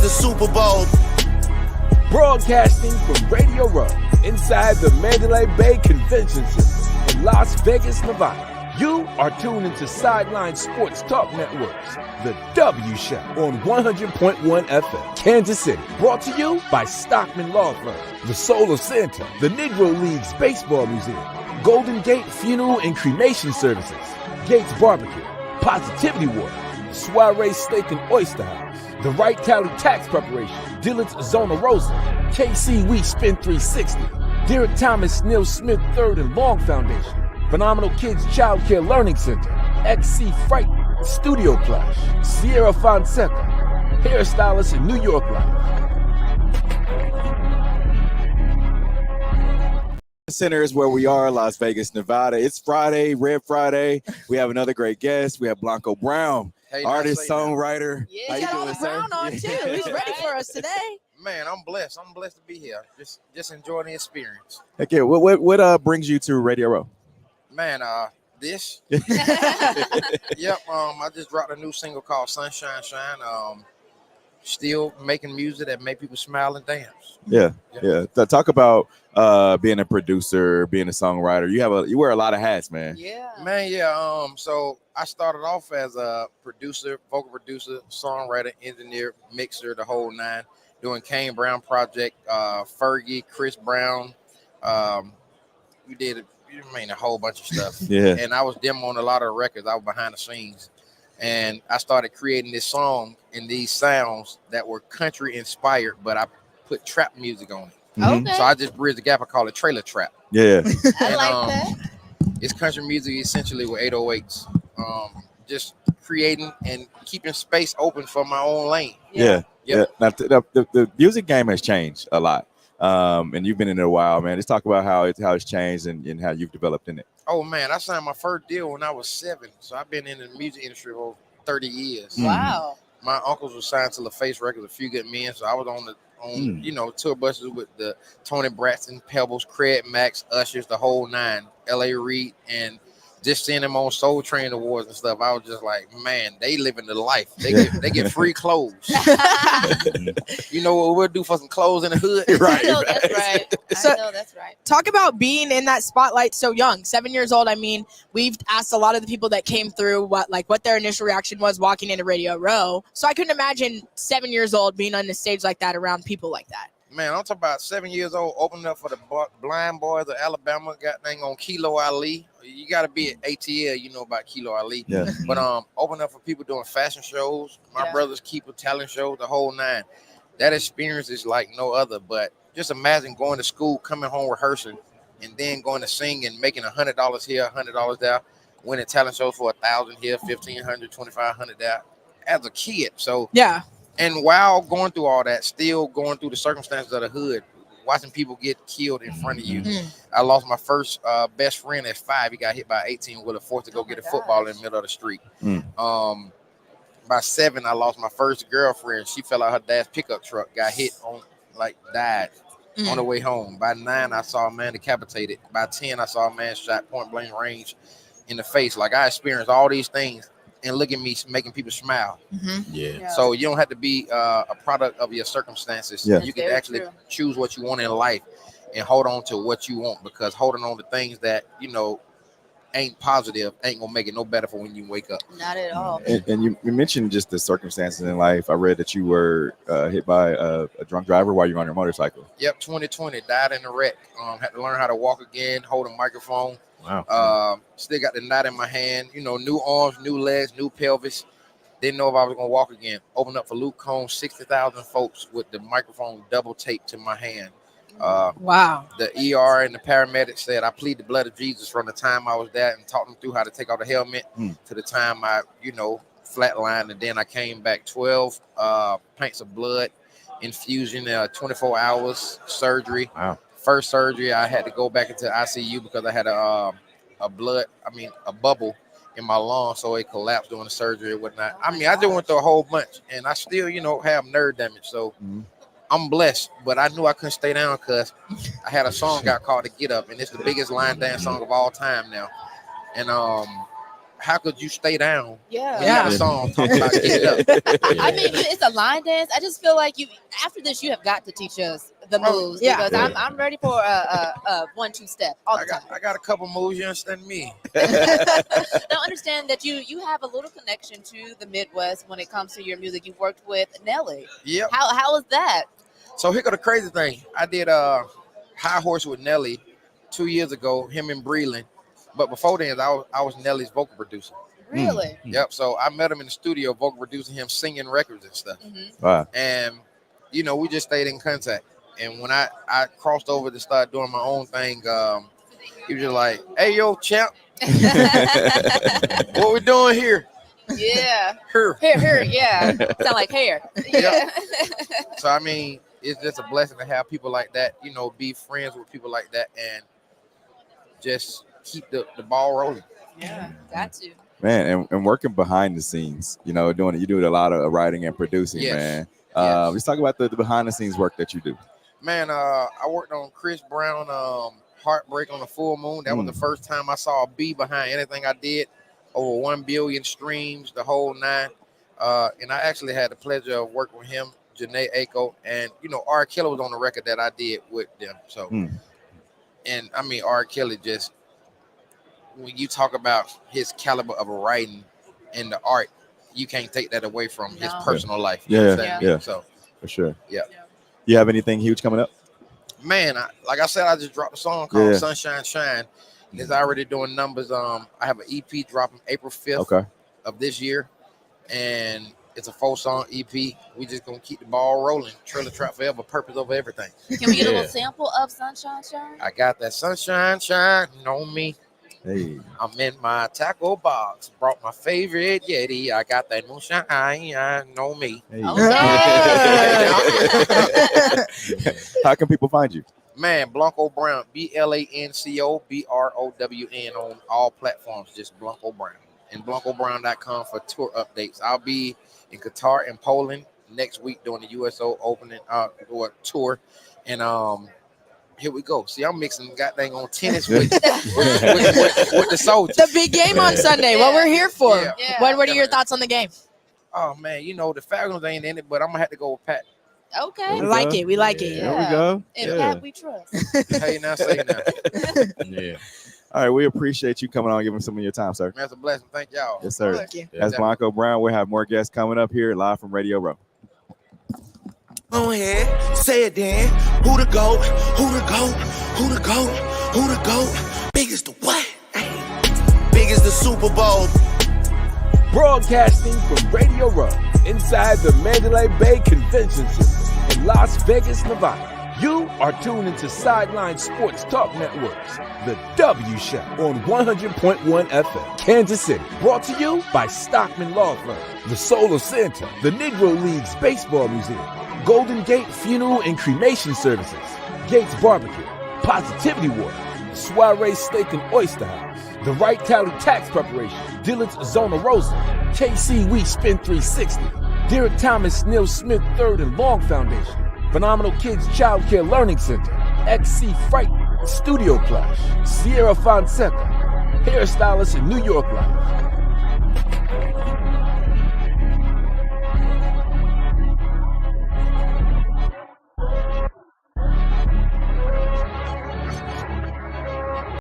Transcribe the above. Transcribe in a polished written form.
the Super Bowl. Broadcasting from Radio Row, inside the Mandalay Bay Convention Center in Las Vegas, Nevada. You are tuned into Sideline Sports Talk Network's The W Show on 100.1 FM, Kansas City. Brought to you by Stockman Law Firm, The Soul of Santa, the Negro Leagues Baseball Museum, Golden Gate Funeral and Cremation Services, Gates Barbecue, Positivity Water, Soiree Steak and Oyster House, The Wright Tally Tax Preparation, Dillard's Zona Rosa, KC We Spin 360, Derek Thomas Neil Smith III and Long Foundation, Phenomenal Kids Child Care Learning Center, XC Fright Studio Plush, Sierra Fonseca, Hairstylist in New York Life. Center is where we are, Las Vegas, Nevada. It's Friday, Red Friday. We have another great guest. We have Blanco Brown, artist, songwriter. Yeah, how you doing, Brown on too. He's ready for us today. Man, I'm blessed. I'm blessed to be here. Just enjoying the experience. Okay, what brings you to Radio Row? Man, this. Yep. I just dropped a new single called Sunshine Shine. Still making music that make people smile and dance. Yeah. Talk about being a producer, being a songwriter. You wear a lot of hats, man. Yeah. Man, yeah. So I started off as a producer, vocal producer, songwriter, engineer, mixer, the whole nine, doing Kane Brown Project, Fergie, Chris Brown. We did a whole bunch of stuff. Yeah. And I was demoing a lot of records. I was behind the scenes. And I started creating this song and these sounds that were country inspired, but I put trap music on it. Okay. So I just bridged the gap. I call it trailer trap. Yeah. I like that. It's country music essentially with 808s. Just creating and keeping space open for my own lane. Yeah. Yep. Now, the music game has changed a lot. And you've been in it a while, man. Let's talk about how it's changed and how you've developed in it. Oh, man, I signed my first deal when I was 7. So I've been in the music industry for over 30 years. Wow. My uncles were signed to LaFace Records, A Few Good Men. So I was on tour buses with the Tony Braxton, Pebbles, Craig Max, Ushers, the whole nine, LVIII, and just seeing them on Soul Train Awards and stuff, I was just like, man, they living the life. They get free clothes. You know what we'll do for some clothes in the hood? Right. I know that's right. I know that's right. Talk about being in that spotlight so young, 7 years old. I mean, we've asked a lot of the people that came through what their initial reaction was walking into Radio Row. So I couldn't imagine 7 years old being on the stage like that around people like that. Man, I'm talking about 7 years old, opening up for the Blind Boys of Alabama, got thing on Kilo Ali. You got to be at ATL, you know about Kilo Ali. Yeah. But open up for people doing fashion shows, my brothers keep a talent show, the whole nine. That experience is like no other. But just imagine going to school, coming home rehearsing, and then going to sing and making $100 here, $100 there, winning talent shows for $1,000 here, $1,500, $2,500 there as a kid. So yeah. And while going through all that, still going through the circumstances of the hood, watching people get killed in front of you. I lost my first best friend at 5. He got hit by 18 with a force to go get a football in the middle of the street. By 7, I lost my first girlfriend. She fell out her dad's pickup truck, got hit died on the way home. By 9, I saw a man decapitated. By 10, I saw a man shot point blank range in the face. Like, I experienced all these things. And look at me making people smile. Yeah. So you don't have to be a product of your circumstances. Yeah. You can actually choose what you want in life and hold on to what you want, because holding on to things that, ain't positive ain't going to make it no better for when you wake up. Not at all. And you mentioned just the circumstances in life. I read that you were hit by a drunk driver while you were on your motorcycle. Yep, 2020, died in a wreck. Had to learn how to walk again, hold a microphone. Wow. Still got the knot in my hand, new arms, new legs, new pelvis. Didn't know if I was going to walk again. Opened up for Luke Combs, 60,000 folks with the microphone double taped to my hand. Wow. The ER and the paramedics said I plead the blood of Jesus from the time I was there and taught them through how to take off the helmet to the time I, flatlined. And then I came back 12 pints of blood, infusion, 24 hours, surgery. Wow. First surgery, I had to go back into ICU because I had a bubble in my lung, so it collapsed during the surgery and whatnot. I just went through a whole bunch, and I still, have nerve damage. So I'm blessed, but I knew I couldn't stay down because I had a song got called to Get Up, and it's the biggest line dance song of all time now. And how could you stay down? Yeah. You got a song talking about get up. I mean, it's a line dance. I just feel like after this, you have got to teach us the moves because I'm ready for a 1-2 step all the time. I got a couple moves. You understand me? Now understand that you have a little connection to the Midwest when it comes to your music. You worked with Nelly. Yep. How was that? So here go the crazy thing. I did High Horse with Nelly 2 years ago, him and Breland. But before then, I was Nelly's vocal producer. Really? Yep. So I met him in the studio, vocal producing him, singing records and stuff. Mm-hmm. Wow. And, we just stayed in contact. And when I crossed over to start doing my own thing, he was just like, hey, yo, champ, what we doing here? Yeah. Here. Yeah. Sound like hair. Yeah. So, I mean, it's just a blessing to have people like that, be friends with people like that and just keep the ball rolling. Yeah, got to. Man, and working behind the scenes, you do a lot of writing and producing, man. Let's talk about the behind the scenes work that you do. Man, I worked on Chris Brown, Heartbreak on the Full Moon. That was the first time I saw a B behind anything I did. Over 1 billion streams, the whole 9. And I actually had the pleasure of working with him, Janae Aiko, and R. Kelly was on the record that I did with them. So, and I mean, R. Kelly just, when you talk about his caliber of writing and the art, you can't take that away from his personal life. You know what I'm saying? So for sure. Yeah. You have anything huge coming up? Man, like I said, I just dropped a song called Sunshine Shine. It's already doing numbers. I have an EP dropping April 5th of this year, and it's a 4-song EP. We just gonna keep the ball rolling. Trailer Trap Forever, purpose over everything. Can we get a little sample of Sunshine Shine? I got that sunshine shine on me. Hey. I'm in my tackle box. Brought my favorite Yeti. I got that moonshine on me. Hey. Okay. How can people find you? Man, Blanco Brown, BlancoBrown on all platforms. Just Blanco Brown. And BlancoBrown.com for tour updates. I'll be in Qatar and Poland next week doing the USO opening tour. And here we go. See, I'm mixing goddamn on tennis with the Soldiers. The big game on Sunday. What we're here for. Yeah. What are your thoughts on the game? Oh man, the Falcons ain't in it, but I'm gonna have to go with Pat. Okay. We like it. We like it. There we go. And Pat, we trust. Hey, now say now. Yeah. All right, we appreciate you coming on and giving some of your time, sir. Man, it's a blessing. Thank y'all. Yes, sir. Thank you. That's Blanco Brown. We'll have more guests coming up here live from Radio Row. Go ahead, say it then. Who the GOAT? Who the GOAT? Who the GOAT? Who the GOAT? Big as the what? Big as the Super Bowl. Broadcasting from Radio Row inside the Mandalay Bay Convention Center in Las Vegas, Nevada. You are tuned into Sideline Sports Talk Networks, the W Show on 100.1 FM, Kansas City. Brought to you by Stockman Law Firm, the Soul of Santa, the Negro Leagues Baseball Museum, Golden Gate Funeral and Cremation Services, Gates Barbecue, Positivity Water, Soiree Steak and Oyster House, the Wright County Tax Preparation, Dillard's Zona Rosa, KC We Spin 360, Derek Thomas Neil Smith III and Long Foundation, Phenomenal Kids Child Care Learning Center, XC Fright, Studio Plush, Sierra Fonseca, Hairstylist in New York Life,